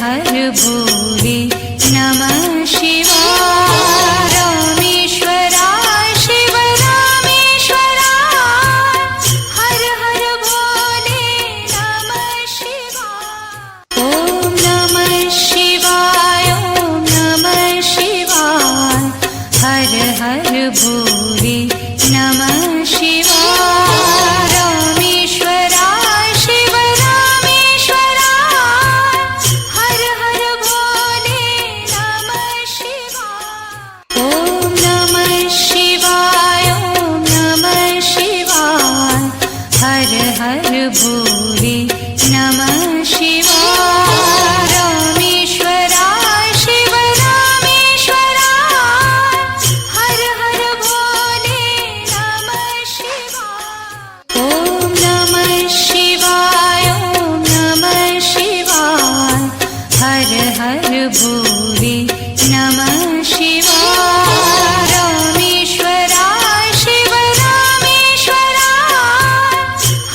हर भोले नमः शिवाय। रामेश्वराय शिव रामेश्वराय, हर हर भोले नमः शिवाय। ओम नमः शिवाय, ओम नमः शिवाय, हर हर भोले नमः शिवाय। रामेश्वराय शिव रामेश्वराय, हर हर भोले नमः शिवाय। ओम नमः शिवाय, ओम नमः शिवाय, हर हर भोले नमः शिवाय। रामेश्वराय शिव रामेश्वराय, हर हर भोले नमः शिवाय। ओम नमः शिवाय, ओम नमः शिवाय, हर हर भोले नमः शिवाय। रामेश्वराय शिव रामेश्वराय,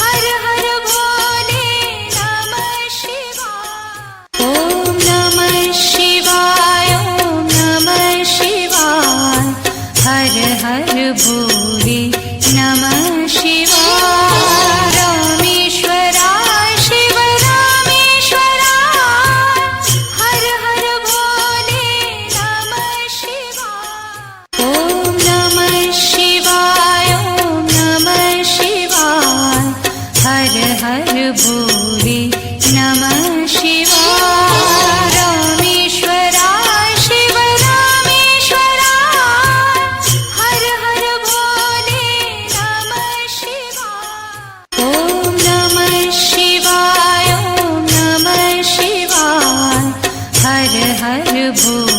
हर हर भोले नमः शिवाय। ओम नमः शिवाय, ओम नमः शिवाय, हर हर भोले नमः शिवाय। रामेश्वराय शिव रामेश्वराय, हर हर भोले नमः शिवाय। ओम नमः शिवाय, ओम नमः शिवाय, हर हर भोले नमः शिवाय। रामेश्वराय शिव रामेश्वराय, हर हर भोले नमः शिवाय। ओम नमः शिवाय, ओम नमः शिवाय, हर हर भोले